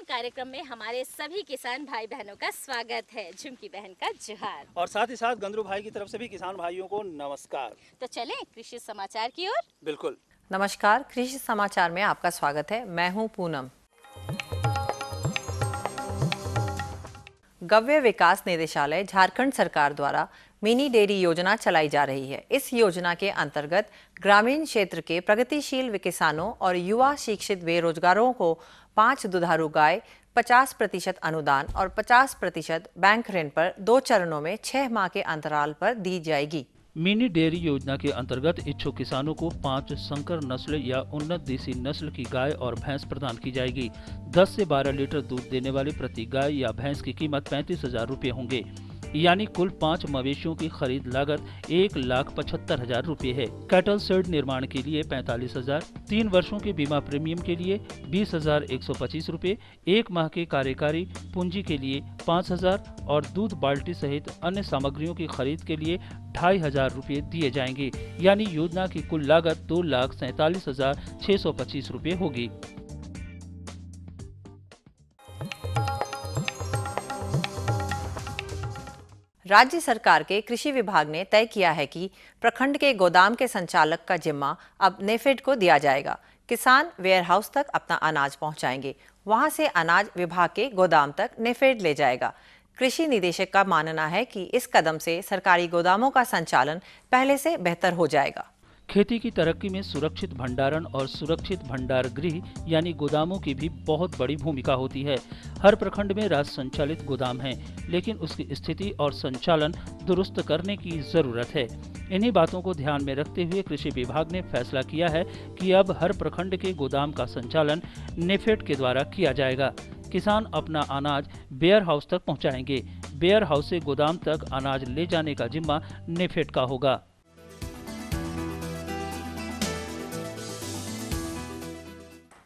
कार्यक्रम में हमारे सभी किसान भाई बहनों का स्वागत है। झुमकी बहन का जोहार और साथ ही साथ गंदरू भाई की तरफ से भी किसान भाइयों को नमस्कार। तो चलें कृषि समाचार की ओर। बिल्कुल। नमस्कार, कृषि समाचार में आपका स्वागत है। मैं हूं पूनम। गव्य विकास निदेशालय झारखंड सरकार द्वारा मिनी डेयरी योजना चलाई जा रही है। इस योजना के अंतर्गत ग्रामीण क्षेत्र के प्रगतिशील किसानों और युवा शिक्षित बेरोजगारों को 5 दुधारू गाय 50% अनुदान और 50% बैंक ऋण पर 2 चरणों में 6 माह के अंतराल पर दी जाएगी। मिनी डेयरी योजना के अंतर्गत इच्छुक किसानों को 5 संकर नस्ल या उन्नत देसी नस्ल की गाय और भैंस प्रदान की जाएगी। 10 से 12 लीटर दूध देने वाली प्रति गाय या भैंस की कीमत 35,000 रुपये होंगे, यानी कुल 5 मवेशियों की खरीद लागत 1,75,000 रुपये है। कैटल शेड निर्माण के लिए 45,000, 3 वर्षों के बीमा प्रीमियम के लिए 20,125 रुपये, 1 माह के कार्यकारी पूंजी के लिए 5,000 और दूध बाल्टी सहित अन्य सामग्रियों की खरीद के लिए 2,500 रुपये दिए जाएंगे, यानी योजना की कुल लागत 2,47,625 रुपये होगी। राज्य सरकार के कृषि विभाग ने तय किया है कि प्रखंड के गोदाम के संचालक का जिम्मा अब नेफेड को दिया जाएगा। किसान वेयरहाउस तक अपना अनाज पहुंचाएंगे, वहां से अनाज विभाग के गोदाम तक नेफेड ले जाएगा। कृषि निदेशक का मानना है कि इस कदम से सरकारी गोदामों का संचालन पहले से बेहतर हो जाएगा। खेती की तरक्की में सुरक्षित भंडारण और सुरक्षित भंडार गृह यानी गोदामों की भी बहुत बड़ी भूमिका होती है। हर प्रखंड में राज्य संचालित गोदाम हैं, लेकिन उसकी स्थिति और संचालन दुरुस्त करने की जरूरत है। इन्हीं बातों को ध्यान में रखते हुए कृषि विभाग ने फैसला किया है कि अब हर प्रखंड के गोदाम का संचालन नेफेड के द्वारा किया जाएगा। किसान अपना अनाज वेयर हाउस तक पहुँचाएंगे। वेयर हाउस से गोदाम तक अनाज ले जाने का जिम्मा नेफेड का होगा।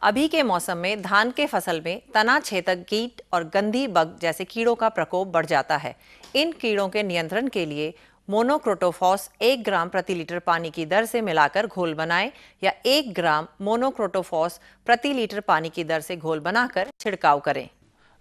अभी के मौसम में धान के फसल में तना छेदक कीट और गंधी बग जैसे कीड़ों का प्रकोप बढ़ जाता है। इन कीड़ों के नियंत्रण के लिए मोनोक्रोटोफॉस 1 ग्राम प्रति लीटर पानी की दर से मिलाकर घोल बनाएं या 1 ग्राम मोनोक्रोटोफॉस प्रति लीटर पानी की दर से घोल बनाकर छिड़काव करें।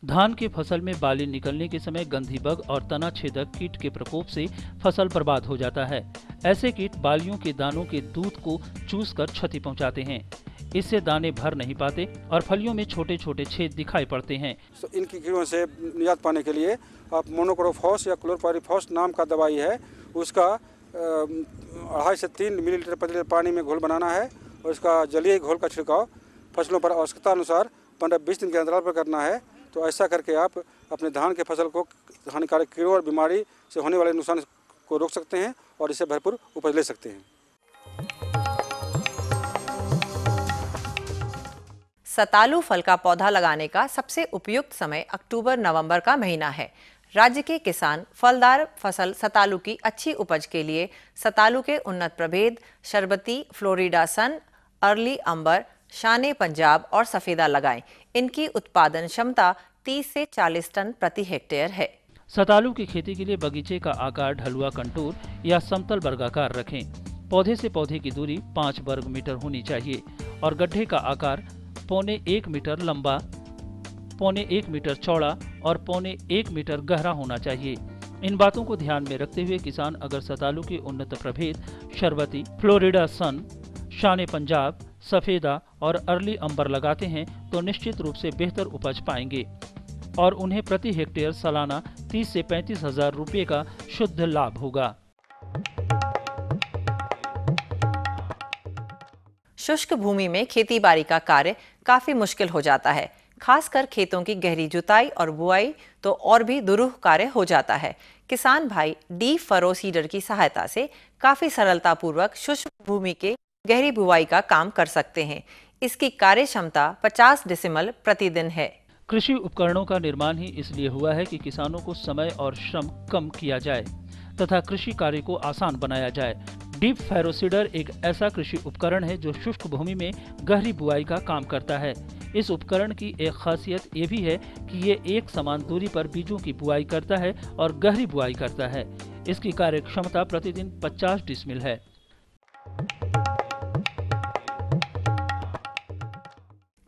धान की फसल में बाली निकलने के समय गंधी बग और तना छेदक कीट के प्रकोप से फसल बर्बाद हो जाता है। ऐसे कीट बालियों के दानों के दूध को चूसकर क्षति पहुंचाते हैं। इससे दाने भर नहीं पाते और फलियों में छोटे छोटे छेद दिखाई पड़ते हैं। तो इन कीड़ों से निजात पाने के लिए आप मोनोक्रोटोफॉस या क्लोरपायरीफॉस नाम का दवाई है, उसका 2.5 से 3 मिलीलीटर प्रति लीटर पानी में घोल बनाना है और इसका जलीय घोल का छिड़काव फसलों पर आवश्यकता अनुसार 15-20 दिन के अंतराल पर करना है। तो ऐसा करके आप अपने धान के फसल को हानिकारक कीड़ों और बीमारी से होने वाले नुकसान को रोक सकते हैं और इससे भरपूर उपज ले सकते हैं। सतालू फल का पौधा लगाने का सबसे उपयुक्त समय अक्टूबर-नवंबर का महीना है। राज्य के किसान फलदार फसल सतालू की अच्छी उपज के लिए सतालू के उन्नत प्रभेद शरबती, फ्लोरिडा सन, अर्ली अंबर, शाने पंजाब और सफेदा लगाएं। इनकी उत्पादन क्षमता 30 से 40 टन प्रति हेक्टेयर है। सतालू की खेती के लिए बगीचे का आकार ढलुआ कंटूर या समतल वर्गाकार रखें। पौधे से पौधे की दूरी 5 वर्ग मीटर होनी चाहिए और गड्ढे का आकार 1.25 मीटर लंबा, 1.25 मीटर चौड़ा और 1.25 मीटर गहरा होना चाहिए। इन बातों को ध्यान में रखते हुए किसान अगर सतालू के उन्नत प्रभेद शरबती, फ्लोरिडा सन, शाने पंजाब, सफेदा और अर्ली अंबर लगाते हैं तो निश्चित रूप से बेहतर उपज पाएंगे और उन्हें प्रति हेक्टेयर सालाना 30 से 35,000 रुपये का शुद्ध लाभ होगा। शुष्क भूमि में खेती बाड़ी का कार्य काफी मुश्किल हो जाता है, खासकर खेतों की गहरी जुताई और बुआई तो और भी दुरूह कार्य हो जाता है। किसान भाई डीप फरो सीडर की सहायता से काफी सरलता पूर्वक शुष्क भूमि के गहरी बुआई का काम कर सकते हैं। इसकी कार्य क्षमता 50 डेसिमल प्रतिदिन है। कृषि उपकरणों का निर्माण ही इसलिए हुआ है कि किसानों को समय और श्रम कम किया जाए तथा कृषि कार्य को आसान बनाया जाए। डीप फैरो सीडर एक ऐसा कृषि उपकरण है जो शुष्क भूमि में गहरी बुआई का काम करता है। इस उपकरण की एक खासियत ये भी है कि ये एक समान दूरी पर बीजों की बुआई करता है और गहरी बुआई करता है। इसकी कार्य क्षमता प्रतिदिन 50 डिसमिल है।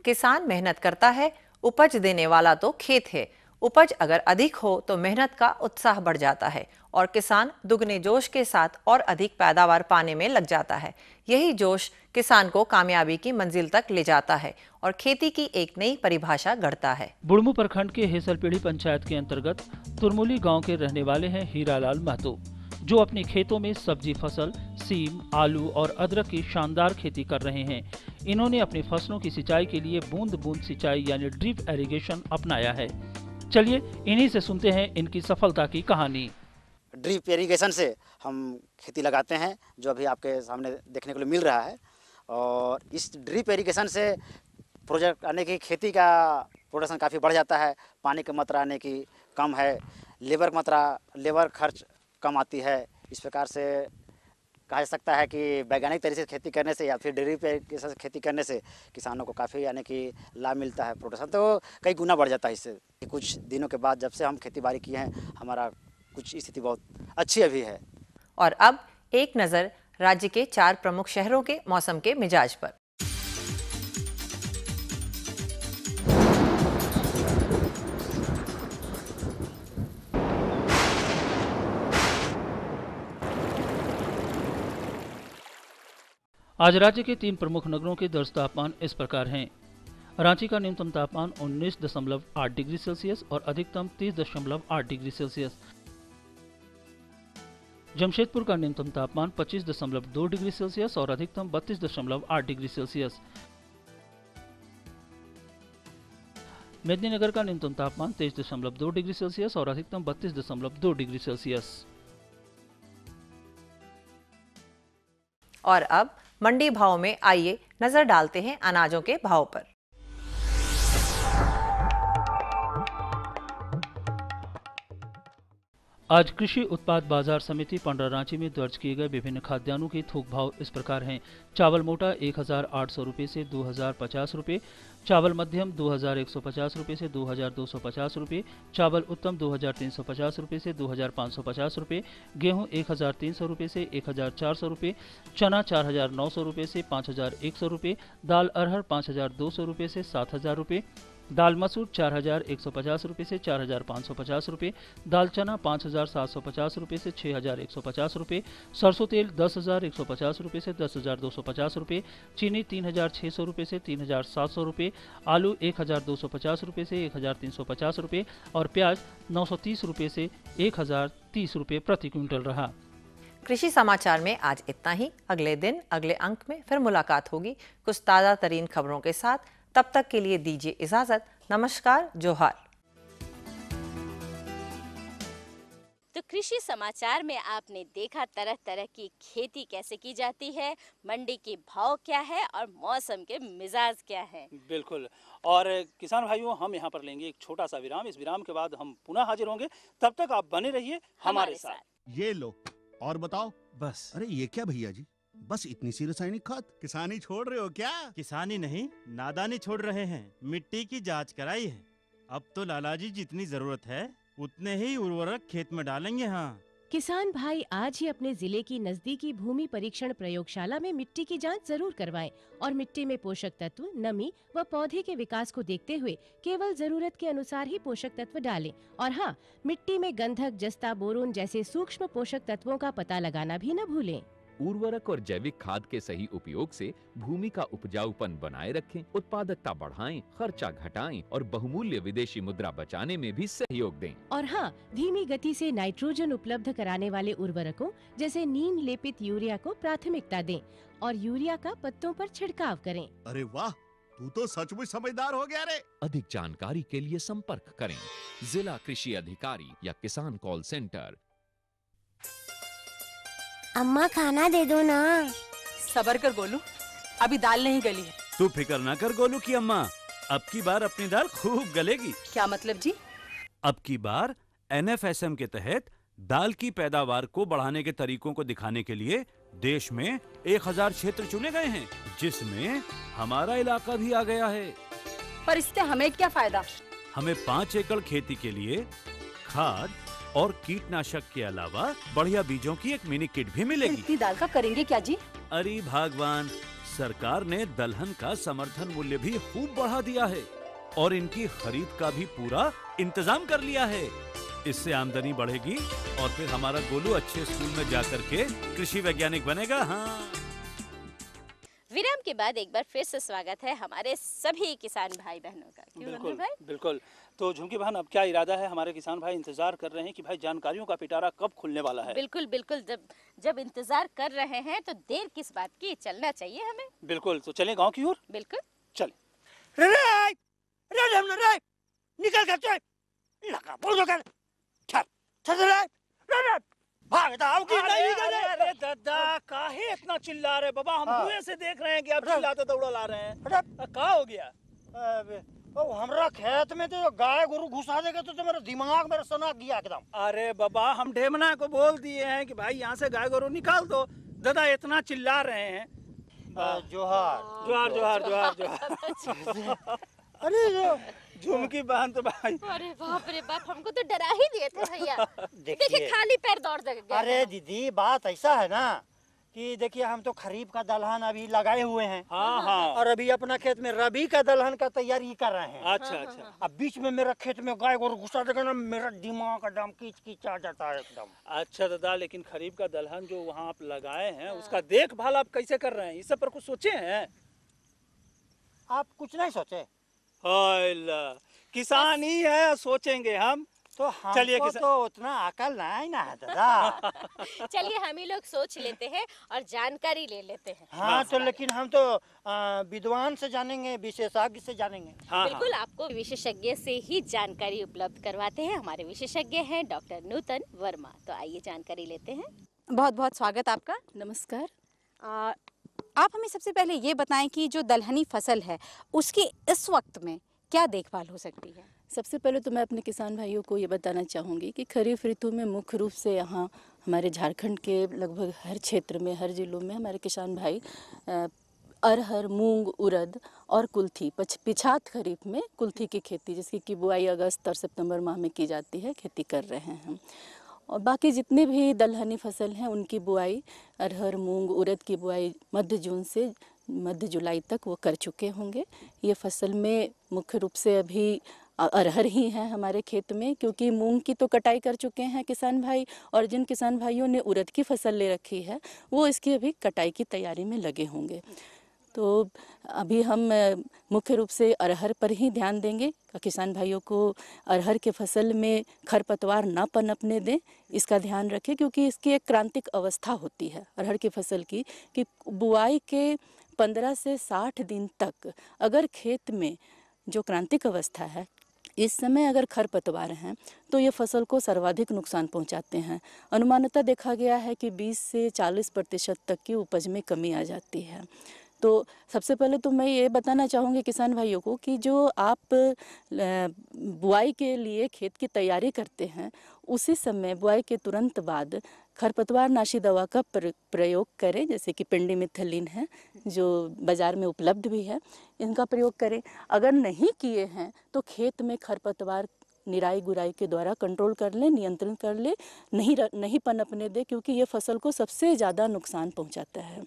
किसान मेहनत करता है उपज देने वाला तो खेत है। उपज अगर अधिक हो तो मेहनत का उत्साह बढ़ जाता है और किसान दुगने जोश के साथ और अधिक पैदावार पाने में लग जाता है। यही जोश किसान को कामयाबी की मंजिल तक ले जाता है और खेती की एक नई परिभाषा गढ़ता है। बुढ़मू प्रखंड के हेसलपीढ़ी पंचायत के अंतर्गत तुरमुली गांव के रहने वाले हैं हीरालाल महतो, जो अपने खेतों में सब्जी फसल, सीम, आलू और अदरक की शानदार खेती कर रहे हैं। इन्होंने अपनी फसलों की सिंचाई के लिए बूंद बूंद सिंचाई यानी ड्रिप इरिगेशन अपनाया है। चलिए इन्हीं से सुनते हैं इनकी सफलता की कहानी। ड्रिप इरिगेशन से हम खेती लगाते हैं, जो अभी आपके सामने देखने को मिल रहा है। और इस ड्रिप इरिगेशन से प्रोजेक्ट आने की खेती का प्रोडक्शन काफ़ी बढ़ जाता है। पानी की मात्रा आने की कम है, लेबर खर्च कम आती है। इस प्रकार से कहा जा सकता है कि वैज्ञानिक तरीके से खेती करने से या फिर ड्रिप इरिगेशन से खेती करने से किसानों को काफ़ी यानी कि लाभ मिलता है। प्रोडक्शन तो कई गुना बढ़ जाता है इससे। कुछ दिनों के बाद जब से हम खेती बाड़ी किए हैं, हमारा कुछ स्थिति बहुत अच्छी अभी है। और अब एक नज़र राज्य के 4 प्रमुख शहरों के मौसम के मिजाज पर। आज राज्य के 3 प्रमुख नगरों के दर्ज तापमान इस प्रकार हैं। रांची का न्यूनतम तापमान 19.8 डिग्री सेल्सियस और अधिकतम 30.8 डिग्री सेल्सियस। जमशेदपुर का न्यूनतम तापमान 25.2 डिग्री सेल्सियस और अधिकतम 32.8 डिग्री सेल्सियस। मेदिनीनगर का न्यूनतम तापमान 23.2 डिग्री सेल्सियस और अधिकतम 32.2 डिग्री सेल्सियस। और अब मंडी भाव में आइए नजर डालते हैं अनाजों के भाव पर। आज कृषि उत्पाद बाजार समिति पंडरा रांची में दर्ज किए गए विभिन्न खाद्यान्नों के थोक भाव इस प्रकार हैं। चावल मोटा 1800 रुपये से 2050 रुपये, चावल मध्यम 2150 रुपये से 2250 रुपये, चावल उत्तम 2350 रुपये से 2550 रुपये, गेहूं 1300 रुपये से 1400 रुपये, चना 4900 रुपये से 5100 रुपये, दाल अरहर 5200 रुपये से 7000 रुपये, दाल मसूर 4150 रुपये से 4550 रुपये, दाल चना 5750 रुपये से 6150 रुपये, सरसों तेल 10150 रुपये से 10250 रुपये, चीनी 3600 रुपये से 3700 रुपये, आलू 1250 रुपये से 1350 रुपये और प्याज 930 रुपये से 1030 रुपये प्रति क्विंटल रहा। कृषि समाचार में आज इतना ही। अगले दिन अगले अंक में फिर मुलाकात होगी कुछ ताज़ा तरीन खबरों के साथ। तब तक के लिए दीजिए इजाजत। नमस्कार, जोहार। तो कृषि समाचार में आपने देखा तरह तरह की खेती कैसे की जाती है, मंडी के भाव क्या है और मौसम के मिजाज क्या है। बिल्कुल। और किसान भाइयों, हम यहाँ पर लेंगे एक छोटा सा विराम। इस विराम के बाद हम पुनः हाजिर होंगे। तब तक आप बने रहिए हमारे साथ। ये लो और बताओ। बस। अरे ये क्या भैया जी, बस इतनी सी रासायनिक खाद? किसानी छोड़ रहे हो क्या? किसानी नहीं, नादानी छोड़ रहे हैं। मिट्टी की जांच कराई है। अब तो लालाजी जितनी जरूरत है उतने ही उर्वरक खेत में डालेंगे। हाँ, किसान भाई आज ही अपने जिले की नजदीकी भूमि परीक्षण प्रयोगशाला में मिट्टी की जांच जरूर करवाएं और मिट्टी में पोषक तत्व, नमी व पौधे के विकास को देखते हुए केवल जरूरत के अनुसार ही पोषक तत्व डालें। और हाँ, मिट्टी में गंधक, जस्ता, बोरोन जैसे सूक्ष्म पोषक तत्वों का पता लगाना भी न भूलें। उर्वरक और जैविक खाद के सही उपयोग से भूमि का उपजाऊपन बनाए रखें, उत्पादकता बढ़ाएं, खर्चा घटाएं और बहुमूल्य विदेशी मुद्रा बचाने में भी सहयोग दें। और हाँ, धीमी गति से नाइट्रोजन उपलब्ध कराने वाले उर्वरकों जैसे नीम लेपित यूरिया को प्राथमिकता दें और यूरिया का पत्तों पर छिड़काव करें। अरे वाह, तू तो सचमुच समझदार हो गया रे। अधिक जानकारी के लिए संपर्क करें जिला कृषि अधिकारी या किसान कॉल सेंटर। अम्मा खाना दे दो ना। सबर कर गोलू, अभी दाल नहीं गली है। तू फिक्र ना कर गोलू की अम्मा, अब की बार अपनी दाल खूब गलेगी। क्या मतलब जी? अब की बार NFSM के तहत दाल की पैदावार को बढ़ाने के तरीकों को दिखाने के लिए देश में 1000 क्षेत्र चुने गए हैं, जिसमें हमारा इलाका भी आ गया है। पर इससे हमें क्या फायदा? हमें 5 एकड़ खेती के लिए खाद और कीटनाशक के अलावा बढ़िया बीजों की एक मिनी किट भी मिलेगी। इतनी दाल का करेंगे क्या जी? अरे भगवान, सरकार ने दलहन का समर्थन मूल्य भी खूब बढ़ा दिया है और इनकी खरीद का भी पूरा इंतजाम कर लिया है। इससे आमदनी बढ़ेगी और फिर हमारा गोलू अच्छे स्कूल में जाकर के कृषि वैज्ञानिक बनेगा। हाँ। विराम के बाद एक बार फिर से स्वागत है हमारे सभी किसान भाई बहनों का। क्यों बिल्कुल भाई? बिल्कुल। तो झुमकी बहन, अब क्या इरादा है? हमारे किसान भाई इंतजार कर रहे हैं कि भाई जानकारियों का पिटारा कब खुलने वाला है। बिल्कुल बिल्कुल, जब इंतजार कर रहे हैं तो देर किस बात की, चलना चाहिए हमें। बिल्कुल, तो चलें गांव की ओर। बिल्कुल चले। निकल कर चल लगा बोल कर चल चल भागता आओ कि नहीं। अरे दादा, काहे इतना चिल्ला रहे बाबा? हम कुएं से देख रहे हैं कि आप चिल्लाते दौड़ा ला रहे हैं। क्या हो गया? ओ हमरा खेत में तो गाय गोरू घुसा देगा तो मेरा दिमाग मेरा सना गया एकदम। अरे बाबा, हम ढेमना को बोल दिए हैं कि भाई यहाँ से गाय गोरू निकाल दो। दादा इतना चिल्ला रहे हैं। जोहार जोहार जोहार जोहार जोहार। अरे झुमकी बहन तो भाई, अरे बाप रे बाप, हमको तो डरा ही दिए थे भैया। देखिए खाली पैर दौड़ गए। अरे दीदी, बात ऐसा है ना कि देखिए हम तो खरीफ का दलहन अभी लगाए हुए हैं। हाँ हाँ। और अभी अपना खेत में रबी का दलहन का तैयारी कर रहे हैं। अच्छा अच्छा। अब बीच में मेरा खेत में गाय गोरू घुसा देगा ना, मेरा दिमाग एकदम कीच कीच आ जाता है एकदम। अच्छा दादा, लेकिन खरीफ का दलहन जो वहाँ आप लगाए हैं उसका देखभाल आप कैसे कर रहे हैं? इस सब पर कुछ सोचे हैं? आप कुछ नहीं सोचे? किसान ही है, सोचेंगे हम। तो चलिए तो उतना अकल नहीं ना है दादा। चलिए हम ही लोग सोच लेते हैं और जानकारी ले लेते हैं। हाँ तो लेकिन हम तो विद्वान से जानेंगे, विशेषज्ञ से जानेंगे। बिल्कुल, आपको विशेषज्ञ से ही जानकारी उपलब्ध करवाते हैं। हमारे विशेषज्ञ हैं डॉक्टर नूतन वर्मा। तो आइए जानकारी लेते हैं। बहुत बहुत स्वागत आपका। नमस्कार। आप हमें सबसे पहले ये बताएं कि जो दलहनी फसल है उसकी इस वक्त में क्या देखभाल हो सकती है? सबसे पहले तो मैं अपने किसान भाइयों को ये बताना चाहूँगी कि खरीफ ऋतु में मुख्य रूप से यहाँ हमारे झारखंड के लगभग हर क्षेत्र में, हर जिलों में हमारे किसान भाई अरहर, मूंग, उड़द और कुल्थी, पिछात खरीफ में कुल्थी की खेती जिसकी की बुआई अगस्त और सितंबर माह में की जाती है, खेती कर रहे हैं। और बाकी जितने भी दलहनी फसल हैं उनकी बुआई, अरहर, मूंग, उड़द की बुआई मध्य जून से मध्य जुलाई तक वो कर चुके होंगे। ये फसल में मुख्य रूप से अभी अरहर ही है हमारे खेत में, क्योंकि मूंग की तो कटाई कर चुके हैं किसान भाई, और जिन किसान भाइयों ने उड़द की फसल ले रखी है वो इसकी अभी कटाई की तैयारी में लगे होंगे। तो अभी हम मुख्य रूप से अरहर पर ही ध्यान देंगे। किसान भाइयों को अरहर के फसल में खरपतवार ना पनपने दें, इसका ध्यान रखें, क्योंकि इसकी एक क्रांतिक अवस्था होती है अरहर की फसल की कि बुआई के 15 से 60 दिन तक अगर खेत में जो क्रांतिक अवस्था है इस समय अगर खरपतवार हैं तो ये फसल को सर्वाधिक नुकसान पहुंचाते हैं। अनुमानतः देखा गया है कि 20 से 40% तक की उपज में कमी आ जाती है। तो सबसे पहले तो मैं ये बताना चाहूँगी किसान भाइयों को कि जो आप बुआई के लिए खेत की तैयारी करते हैं उसी समय बुआई के तुरंत बाद खरपतवार नाशी दवा का प्रयोग करें, जैसे कि पेंडिमिथलिन है जो बाज़ार में उपलब्ध भी है, इनका प्रयोग करें। अगर नहीं किए हैं तो खेत में खरपतवार निराई गुराई के द्वारा कंट्रोल कर लें, नियंत्रण कर ले, नहीं पनपने दे, क्योंकि ये फसल को सबसे ज़्यादा नुकसान पहुंचाता है।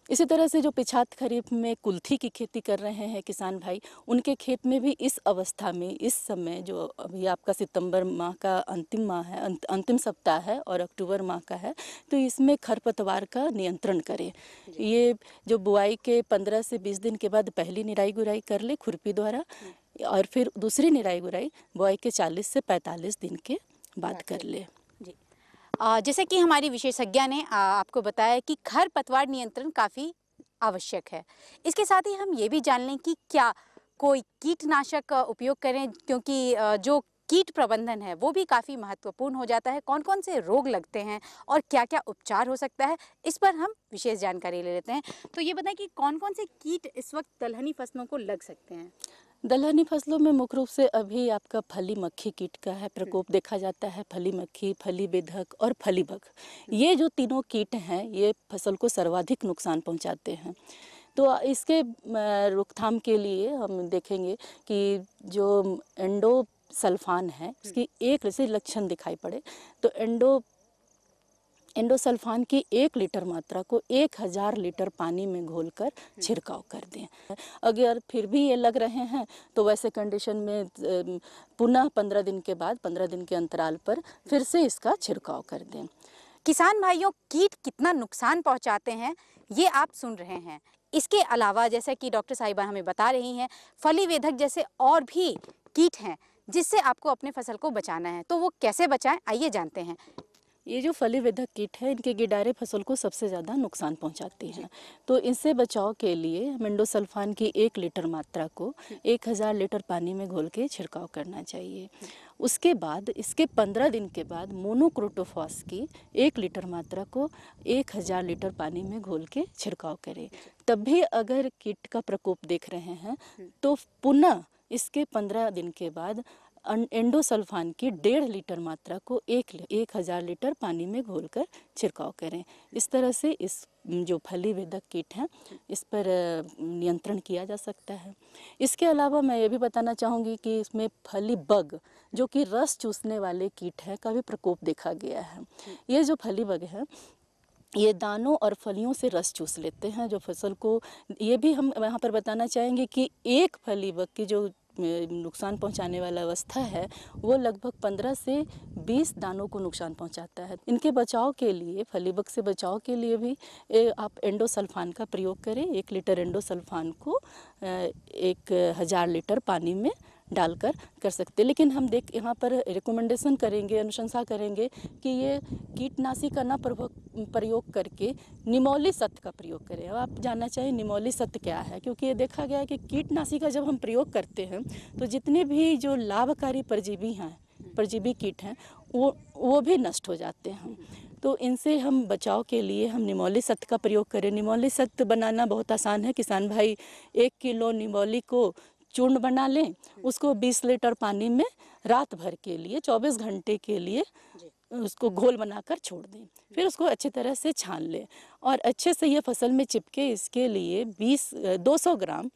इसी तरह से जो पिछात खरीफ में कुल्थी की खेती कर रहे हैं किसान भाई, उनके खेत में भी इस अवस्था में इस समय जो अभी आपका सितंबर माह का अंतिम माह है, अंतिम सप्ताह है और अक्टूबर माह का है, तो इसमें खरपतवार का नियंत्रण करें। ये जो बुआई के 15 से 20 दिन के बाद पहली निराई गुराई कर ले खुरपी द्वारा, और फिर दूसरी निराई गुराई बुआई के 40 से 45 दिन के बाद कर ले। जैसे कि हमारी विशेषज्ञ ने आपको बताया कि खरपतवार नियंत्रण काफ़ी आवश्यक है। इसके साथ ही हम ये भी जान लें कि क्या कोई कीटनाशक उपयोग करें, क्योंकि जो कीट प्रबंधन है वो भी काफ़ी महत्वपूर्ण हो जाता है। कौन कौन से रोग लगते हैं और क्या क्या उपचार हो सकता है, इस पर हम विशेष जानकारी ले लेते हैं। तो ये बताएं कि कौन कौन से कीट इस वक्त दलहनी फसलों को लग सकते हैं? दलहनी फसलों में मुख्य रूप से अभी आपका फली मक्खी कीट का है प्रकोप देखा जाता है। फली मक्खी, फली बेधक और फली बग, ये जो तीनों कीट हैं ये फसल को सर्वाधिक नुकसान पहुंचाते हैं। तो इसके रोकथाम के लिए हम देखेंगे कि जो एंडोसल्फान है उसकी एक से लक्षण दिखाई पड़े तो एंडोसल्फान की 1 लीटर मात्रा को 1000 लीटर पानी में घोलकर छिड़काव कर दें। अगर फिर भी ये लग रहे हैं तो वैसे कंडीशन में पुनः 15 दिन के बाद 15 दिन के अंतराल पर फिर से इसका छिड़काव कर दें। किसान भाइयों, कीट कितना नुकसान पहुंचाते हैं ये आप सुन रहे हैं। इसके अलावा जैसा कि डॉक्टर साहिबा हमें बता रही हैं, फली वेधक जैसे और भी कीट हैं जिससे आपको अपने फसल को बचाना है। तो वो कैसे बचाएं, आइए जानते हैं। ये जो फली वेधक कीट है, इनके गिडारे फसल को सबसे ज़्यादा नुकसान पहुंचाती हैं। तो इनसे बचाव के लिए एंडोसल्फान की 1 लीटर मात्रा को 1000 लीटर पानी में घोल के छिड़काव करना चाहिए। उसके बाद इसके 15 दिन के बाद मोनोक्रोटोफॉस की 1 लीटर मात्रा को 1000 लीटर पानी में घोल के छिड़काव करें। तब भी अगर कीट का प्रकोप देख रहे हैं तो पुनः इसके 15 दिन के बाद एंडोसल्फान की 1.5 लीटर मात्रा को 1000 लीटर पानी में घोलकर छिड़काव करें। इस तरह से इस जो फली वेधक कीट हैं इस पर नियंत्रण किया जा सकता है। इसके अलावा मैं ये भी बताना चाहूँगी कि इसमें फली बग, जो कि रस चूसने वाले कीट हैं, का भी प्रकोप देखा गया है। ये जो फली बग है ये दानों और फलियों से रस चूस लेते हैं जो फसल को। ये भी हम यहाँ पर बताना चाहेंगे कि एक फली बग की जो नुकसान पहुंचाने वाला अवस्था है वो लगभग 15 से 20 दानों को नुकसान पहुंचाता है। इनके बचाव के लिए, फलीबग से बचाव के लिए भी आप एंडोसल्फान का प्रयोग करें। 1 लीटर एंडोसल्फान को 1000 लीटर पानी में डालकर कर सकते हैं। लेकिन हम यहाँ पर रिकमेंडेशन करेंगे, अनुशंसा करेंगे कि ये कीटनाशी का ना प्रयोग करके निमौली सत्व का प्रयोग करें। अब आप जानना चाहिए निमौली सत्व क्या है, क्योंकि ये देखा गया है कि कीटनाशी का जब हम प्रयोग करते हैं तो जितने भी जो लाभकारी परजीवी कीट हैं वो भी नष्ट हो जाते हैं। तो इनसे हम बचाव के लिए हम निमौली सत्व का प्रयोग करें। निमौली सत्व बनाना बहुत आसान है। किसान भाई 1 किलो निमौली को चूर्ण बना लें, उसको 20 लीटर पानी में रात भर के लिए 24 घंटे के लिए उसको घोल बनाकर छोड़ दें। फिर उसको अच्छी तरह से छान लें और अच्छे से ये फसल में चिपके इसके लिए 200 ग्राम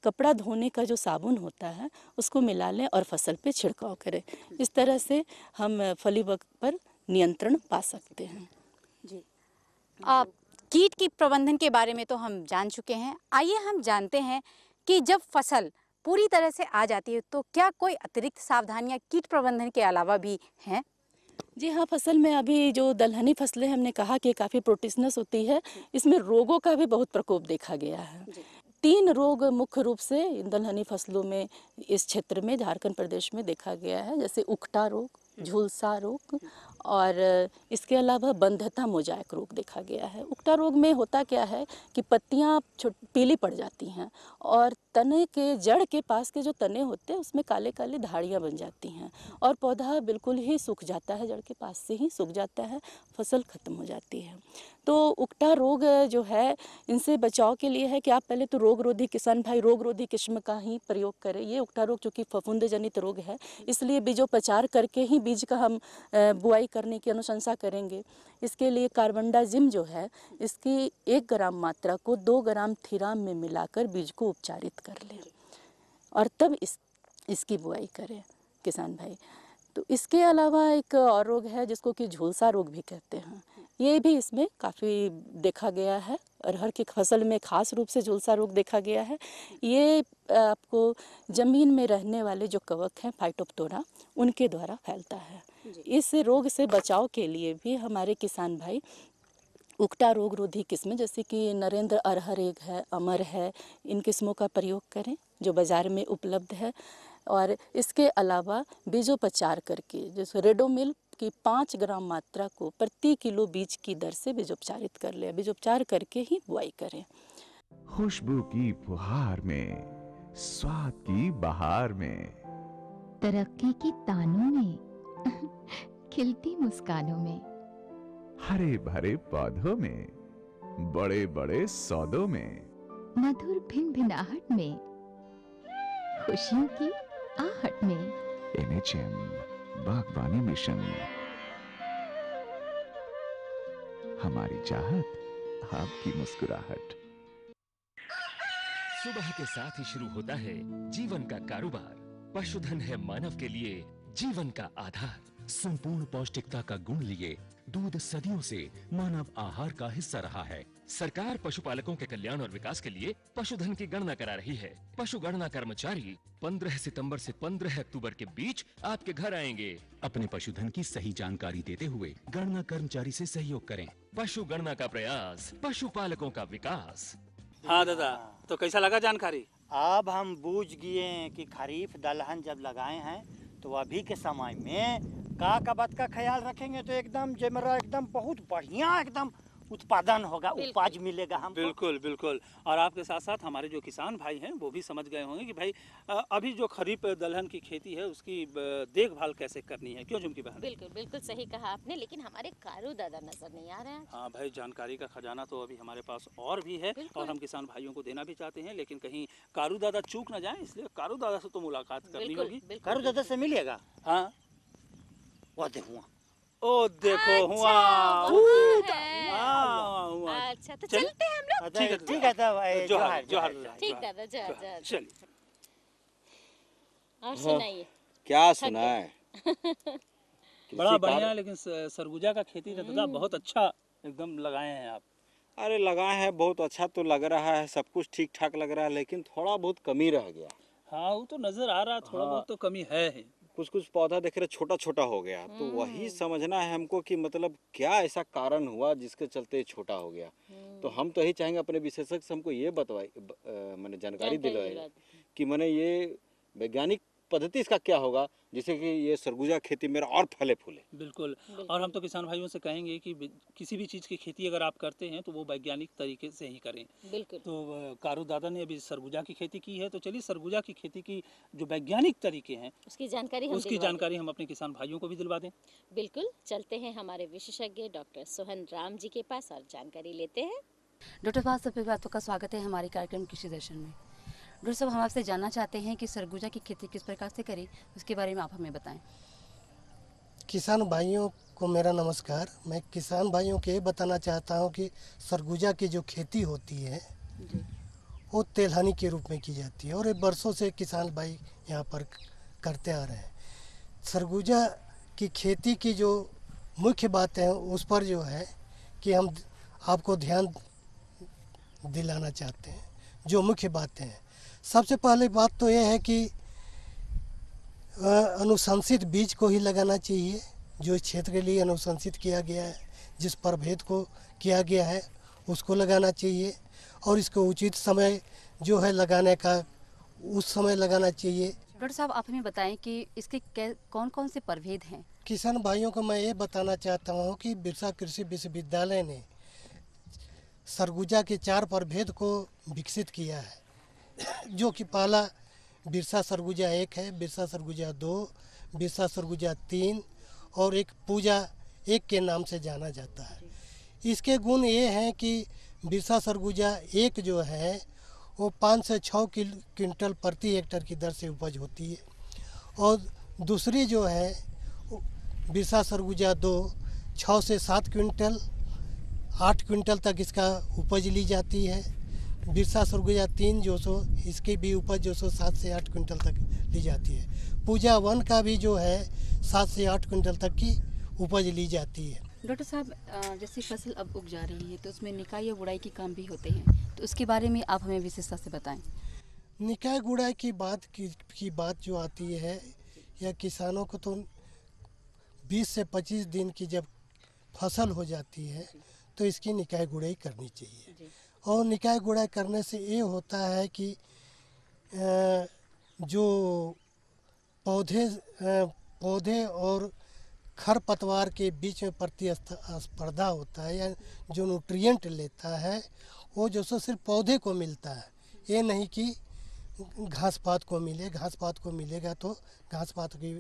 कपड़ा धोने का जो साबुन होता है उसको मिला लें और फसल पे छिड़काव करें। इस तरह से हम फलीबग पर नियंत्रण पा सकते हैं। जी, कीट की प्रबंधन के बारे में तो हम जान चुके हैं। आइए हम जानते हैं कि जब फसल पूरी तरह से आ जाती है तो क्या कोई अतिरिक्त सावधानियां कीट प्रबंधन के अलावा भी हैं? जी हाँ, फसल में अभी जो दलहनी फसलें हमने कहा कि काफ़ी प्रोटिसनस होती है, इसमें रोगों का भी बहुत प्रकोप देखा गया है। 3 रोग मुख्य रूप से दलहनी फसलों में इस क्षेत्र में झारखंड प्रदेश में देखा गया है, जैसे उकटा रोग, झुलसा रोग और इसके अलावा बंधता मोजाइक रोग देखा गया है। उकटा रोग में होता क्या है कि पत्तियां पीली पड़ जाती हैं और तने के जड़ के पास के जो तने होते हैं उसमें काले काले धाड़ियां बन जाती हैं और पौधा बिल्कुल ही सूख जाता है, जड़ के पास से ही सूख जाता है, फसल खत्म हो जाती है। तो उकटा रोग जो है, इनसे बचाव के लिए है कि आप पहले तो रोगरोधी, किसान भाई रोगरोधी किस्म का ही प्रयोग करें। ये उकटा रोग चूँकि फफूंद जनित रोग है, इसलिए बीजोपचार करके ही बीज का हम बुआई करने की अनुशंसा करेंगे। इसके लिए कार्बनडाजिम जो है, इसकी 1 ग्राम मात्रा को 2 ग्राम थीराम में मिलाकर बीज को उपचारित कर लें और तब इसकी बुआई करें किसान भाई। तो इसके अलावा एक और रोग है जिसको कि झुलसा रोग भी कहते हैं। ये भी इसमें काफ़ी देखा गया है। अरहर की फसल में खास रूप से झुलसा रोग देखा गया है। ये आपको ज़मीन में रहने वाले जो कवक हैं फाइटोप्थोरा, उनके द्वारा फैलता है। इस रोग से बचाव के लिए भी हमारे किसान भाई उकटा रोग रोधी किस्में जैसे कि नरेंद्र अरहर एक है, अमर है, इन किस्मों का प्रयोग करें जो बाज़ार में उपलब्ध है। और इसके अलावा बीजोपचार करके जैसे रेडोमिल की 5 ग्राम मात्रा को प्रति किलो बीज की दर से बीजोपचारित कर ले। बीजोपचार करके ही बुआई करें। खुशबू की फुहार में, स्वाद की बहार में, तरक्की की तानों में, खिलती मुस्कानों में, हरे भरे पौधों में, बड़े बड़े सौदों में, मधुर भिनभिनाहट में, खुशियों की आहट में। NHM बागवानी मिशन, हमारी चाहत, आपकी मुस्कुराहट। सुबह के साथ ही शुरू होता है जीवन का कारोबार। पशुधन है मानव के लिए जीवन का आधार। संपूर्ण पौष्टिकता का गुण लिए दूध सदियों से मानव आहार का हिस्सा रहा है। सरकार पशुपालकों के कल्याण और विकास के लिए पशुधन की गणना करा रही है। पशु गणना कर्मचारी 15 सितंबर से 15 अक्टूबर के बीच आपके घर आएंगे। अपने पशुधन की सही जानकारी देते हुए गणना कर्मचारी से सहयोग करें। पशु गणना का प्रयास, पशुपालकों का विकास। हाँ दादा, तो कैसा लगा जानकारी? अब हम बूझ गए कि खरीफ दलहन जब लगाए हैं तो अभी के समय में का बात का ख्याल रखेंगे तो एकदम जमरा एकदम बहुत बढ़िया एकदम उत्पादन होगा, उपज मिलेगा हमको। बिल्कुल बिल्कुल। और आपके साथ साथ हमारे जो किसान भाई हैं वो भी समझ गए होंगे कि भाई अभी जो खरीफ दलहन की खेती है उसकी देखभाल कैसे करनी है। क्यों झुमकी बहन? बिल्कुल बिल्कुल सही कहा आपने, लेकिन हमारे कारू दादा नजर नहीं आ रहे हैं। हाँ भाई, जानकारी का खजाना तो अभी हमारे पास और भी है और हम किसान भाइयों को देना भी चाहते हैं, लेकिन कहीं कारू दादा चूक न जाए, इसलिए कारू दादा से तो मुलाकात करनी होगी। कारू दादा से मिलेगा? हाँ, वो देखो ओ देखो हुआ। अच्छा तो चलते हैं हम लोग। ठीक है ठीक है, जोहार जोहार। ठीक दादा, जोहार। चलिए। और सुनाइए। क्या सुनाए? बड़ा बढ़िया, लेकिन सरगुजा का खेती दादा बहुत अच्छा एकदम लगाए हैं आप। अरे लगाए हैं, बहुत अच्छा तो लग रहा है, सब कुछ ठीक ठाक लग रहा है, लेकिन थोड़ा बहुत कमी रह गया। हाँ वो तो नजर आ रहा, थोड़ा बहुत तो कमी है। कुछ पौधा देख रहे छोटा छोटा हो गया, तो वही समझना है हमको कि मतलब क्या ऐसा कारण हुआ जिसके चलते छोटा हो गया। तो हम तो यही चाहेंगे अपने विशेषज्ञ से हमको ये मैंने जानकारी दिलवाई कि मैंने ये वैज्ञानिक पद्धति इसका क्या होगा जिससे कि ये सरगुजा खेती मेरा और फले फूले। बिल्कुल। और हम तो किसान भाइयों से कहेंगे कि किसी भी चीज़ की खेती अगर आप करते हैं तो वो वैज्ञानिक तरीके से ही करें। बिल्कुल। तो कारू दादा ने अभी सरगुजा की खेती की है, तो चलिए सरगुजा की खेती की जो वैज्ञानिक तरीके हैं उसकी जानकारी हम अपने किसान भाइयों को भी दिलवा दें। बिल्कुल, चलते हैं हमारे विशेषज्ञ डॉक्टर सोहन राम जी के पास और जानकारी लेते हैं। डॉक्टर साहब, सभी बातों का स्वागत है हमारे कार्यक्रम कृषि दर्शन में। डॉक्टर साहब, हम आपसे जानना चाहते हैं कि सरगुजा की खेती किस प्रकार से करें, उसके बारे में आप हमें बताएं। किसान भाइयों को मेरा नमस्कार। मैं किसान भाइयों को ये बताना चाहता हूँ कि सरगुजा की जो खेती होती है वो तेलहनी के रूप में की जाती है और ये बरसों से किसान भाई यहाँ पर करते आ रहे हैं। सरगुजा की खेती की जो मुख्य बातें हैं उस पर जो है कि हम आपको ध्यान दिलाना चाहते हैं। जो मुख्य बातें हैं, सबसे पहले बात तो यह है कि अनुशंसित बीज को ही लगाना चाहिए, जो इस क्षेत्र के लिए अनुशंसित किया गया है, जिस प्रभेद को किया गया है उसको लगाना चाहिए और इसको उचित समय जो है लगाने का उस समय लगाना चाहिए। डॉक्टर साहब, आप हमें बताएं कि इसके कौन कौन से प्रभेद हैं। किसान भाइयों को मैं ये बताना चाहता हूँ कि बिरसा कृषि विश्वविद्यालय ने सरगुजा के 4 प्रभेद को विकसित किया है, जो कि पहला बिरसा सरगुजा 1 है, बिरसा सरगुजा 2, बिरसा सरगुजा 3 और एक पूजा 1 के नाम से जाना जाता है। इसके गुण ये हैं कि बिरसा सरगुजा 1 जो है वो 5 से 6 क्विंटल प्रति हेक्टेयर की दर से उपज होती है और दूसरी जो है बिरसा सरगुजा 2 6 से 7 क्विंटल 8 क्विंटल तक इसका उपज ली जाती है। बिरसा सरगुजा 3 जो सो इसकी भी उपज जो सो 7 से 8 क्विंटल तक ली जाती है। पूजा 1 का भी जो है 7 से 8 क्विंटल तक की उपज ली जाती है। डॉक्टर साहब, जैसे फसल अब उग जा रही है तो उसमें निकाई या गुड़ाई के काम भी होते हैं, तो उसके बारे में आप हमें विशेषता से बताएं। निकाई गुड़ाई की बात जो आती है, या किसानों को तो 20 से 25 दिन की जब फसल हो जाती है तो इसकी निकाई गुड़ाई करनी चाहिए। और निकाई गुड़ाई करने से ये होता है कि जो पौधे और खरपतवार के बीच में प्रतिस्पर्धा होता है, या जो न्यूट्रिएंट लेता है वो जो सो सिर्फ पौधे को मिलता है, ये नहीं कि घास पात को मिले। घास पात को मिलेगा तो घास पात की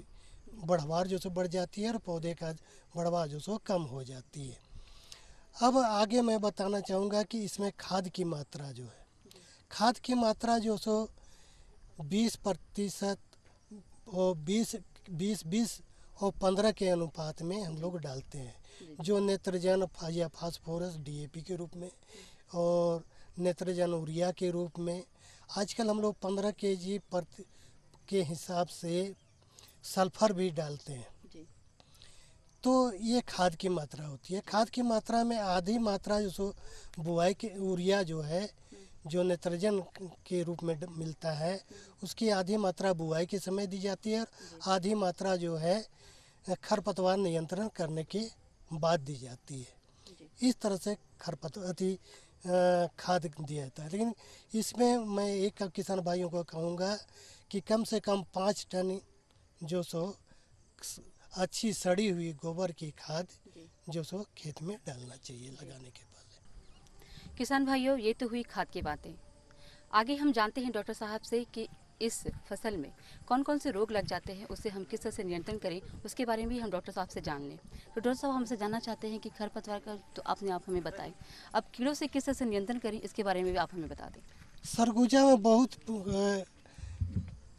बढ़वार जो सो बढ़ जाती है और पौधे का बढ़वार जो सो कम हो जाती है। अब आगे मैं बताना चाहूँगा कि इसमें खाद की मात्रा जो है, खाद की मात्रा जो सो 20% और 20 और 15 के अनुपात में हम लोग डालते हैं, जो नेत्रजन या फास्फोरस DAP के रूप में और नेत्रजन यूरिया के रूप में। आजकल हम लोग 15 kg के हिसाब से सल्फर भी डालते हैं। तो ये खाद की मात्रा होती है। खाद की मात्रा में आधी मात्रा जो सो बुआई के यूरिया जो है, जो नाइट्रोजन के रूप में मिलता है, उसकी आधी मात्रा बुआई के समय दी जाती है और आधी मात्रा जो है खरपतवार नियंत्रण करने के बाद दी जाती है। इस तरह से खरपतवार खाद दिया जाता है। लेकिन इसमें मैं एक किसान भाइयों को कहूँगा कि कम से कम 5 टन जो सो अच्छी सड़ी हुई गोबर की खाद जो सो खेत में डालना चाहिए लगाने के बाद। किसान भाइयों, ये तो हुई खाद की बातें। आगे हम जानते हैं डॉक्टर साहब से कि इस फसल में कौन कौन से रोग लग जाते हैं, उससे हम किस तरह से नियंत्रण करें, उसके बारे में भी हम डॉक्टर साहब से जान लें। तो डॉक्टर साहब, हमसे जानना चाहते हैं कि खरपतवार का तो आपने आप हमें बताएं, अब कीड़ों से किस तरह से नियंत्रण करें, इसके बारे में भी आप हमें बता दें। सरगुजा में बहुत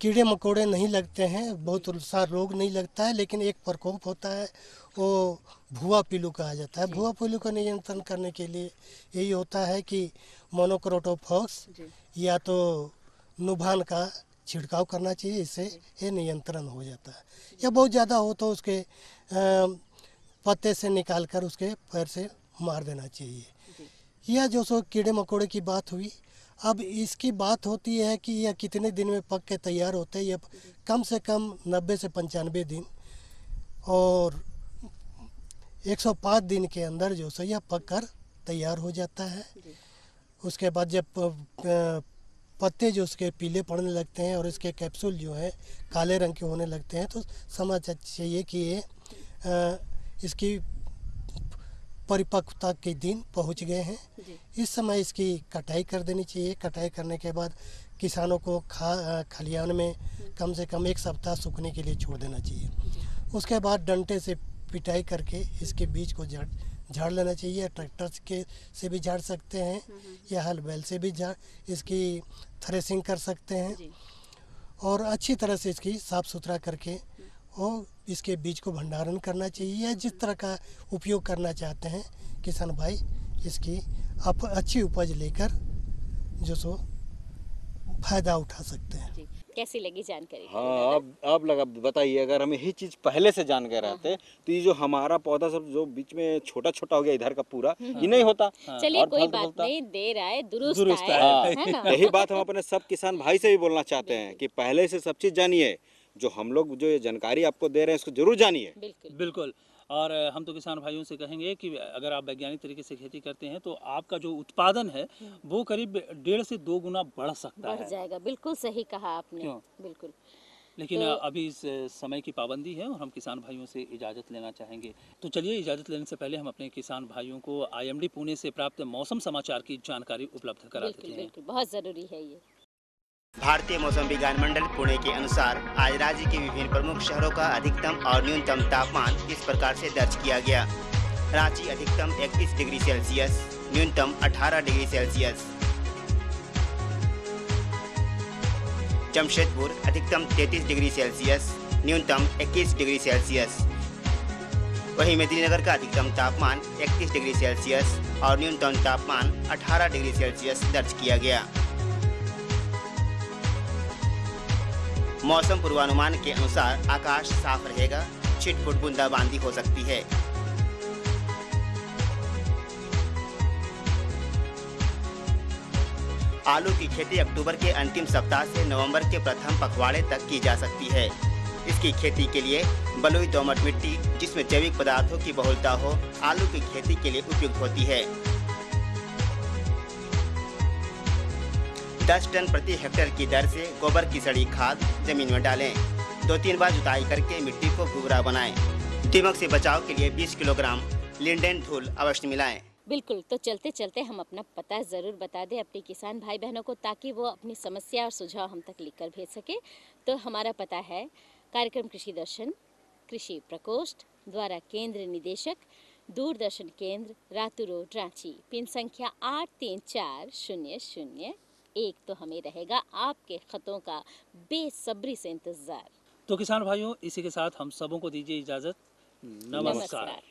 कीड़े मकोड़े नहीं लगते हैं, बहुत सा रोग नहीं लगता है, लेकिन एक प्रकोप होता है, वो भुआ पीलू कहा जाता है। भुआ पीलू का नियंत्रण करने के लिए यही होता है कि मोनोक्रोटोफॉस या तो नुभान का छिड़काव करना चाहिए, इससे ये नियंत्रण हो जाता है। या बहुत ज़्यादा हो तो उसके पत्ते से निकाल कर उसके पैर से मार देना चाहिए। यह जो सो कीड़े मकोड़े की बात हुई। अब इसकी बात होती है कि यह कितने दिन में पक के तैयार होते हैं। यह कम से कम 90 से 95 दिन और 105 दिन के अंदर जो सो यह पक कर तैयार हो जाता है। उसके बाद जब पत्ते जो उसके पीले पड़ने लगते हैं और इसके कैप्सूल जो है काले रंग के होने लगते हैं, तो समझ चाहिए कि ये इसकी परिपक्वता के दिन पहुंच गए हैं। इस समय इसकी कटाई कर देनी चाहिए। कटाई करने के बाद किसानों को खलिहान में कम से कम 1 सप्ताह सूखने के लिए छोड़ देना चाहिए। उसके बाद डंडे से पिटाई करके इसके बीज को झाड़ लेना चाहिए। ट्रैक्टर के से भी झाड़ सकते हैं या हल बैल से भी इसकी थ्रेसिंग कर सकते हैं और अच्छी तरह से इसकी साफ़ सुथरा करके और इसके बीज को भंडारण करना चाहिए। या जिस तरह का उपयोग करना चाहते हैं किसान भाई, इसकी अच्छी उपज लेकर जो सो फायदा उठा सकते हैं। कैसी लगी जानकारी? हाँ, अब लगा बताइए, अगर हम यही चीज़ पहले से जान गए रहते तो ये जो हमारा पौधा सब जो बीच में छोटा छोटा हो गया इधर का पूरा, ये नहीं होता। चलिए कोई बात नहीं, देर आए दुरुस्त आए, है ना? यही बात हम अपने सब किसान भाई से भी बोलना चाहते हैं कि पहले से सब चीज़ जानिए। जो हम लोग जो ये जानकारी आपको दे रहे हैं इसको जरूर जानिए। बिल्कुल। और हम तो किसान भाइयों से कहेंगे कि अगर आप वैज्ञानिक तरीके से खेती करते हैं तो आपका जो उत्पादन है वो करीब 1.5 से 2 गुना बढ़ सकता है। बढ़ जाएगा, बिल्कुल सही कहा आपने। बिल्कुल। लेकिन तो अभी इस समय की पाबंदी है और हम किसान भाइयों से इजाज़त लेना चाहेंगे। तो चलिए, इजाज़त लेने से पहले हम अपने किसान भाइयों को IMD पुणे से प्राप्त मौसम समाचार की जानकारी उपलब्ध करा देते हैं। बिल्कुल, बहुत ज़रूरी है ये। भारतीय मौसम विज्ञान मंडल पुणे के अनुसार आज राज्य के विभिन्न प्रमुख शहरों का अधिकतम और न्यूनतम तापमान इस प्रकार से दर्ज किया गया। रांची अधिकतम 31 डिग्री सेल्सियस, न्यूनतम 18 डिग्री सेल्सियस। जमशेदपुर अधिकतम 33 डिग्री सेल्सियस, न्यूनतम 21 डिग्री सेल्सियस। वहीं मेदिनीनगर का अधिकतम तापमान 31 डिग्री सेल्सियस और न्यूनतम तापमान 18 डिग्री सेल्सियस दर्ज किया गया। मौसम पूर्वानुमान के अनुसार आकाश साफ रहेगा, छिटपुट बूंदाबांदी हो सकती है। आलू की खेती अक्टूबर के अंतिम सप्ताह से नवंबर के प्रथम पखवाड़े तक की जा सकती है। इसकी खेती के लिए बलुई दोमट मिट्टी जिसमें जैविक पदार्थों की बहुलता हो आलू की खेती के लिए उपयुक्त होती है। 10 टन प्रति हेक्टेयर की दर से गोबर की सड़ी खाद जमीन में डालें। 2-3 बार जुताई करके मिट्टी को भुरभुरा बनाएं। दीमक से बचाव के लिए 20 किलोग्राम लिंडेन धूल अवश्य मिलाएं। बिल्कुल। तो चलते चलते हम अपना पता ज़रूर बता दें अपने किसान भाई बहनों को, ताकि वो अपनी समस्या और सुझाव हम तक लिखकर भेज सके। तो हमारा पता है कार्यक्रम कृषि दर्शन, कृषि प्रकोष्ठ द्वारा केंद्र निदेशक, दूरदर्शन केंद्र, रातू रोड, रांची, पिन संख्या 834001। तो हमें रहेगा आपके खतों का बेसब्री से इंतजार। तो किसान भाइयों, इसी के साथ हम सबों को दीजिए इजाज़त। नमस्कार।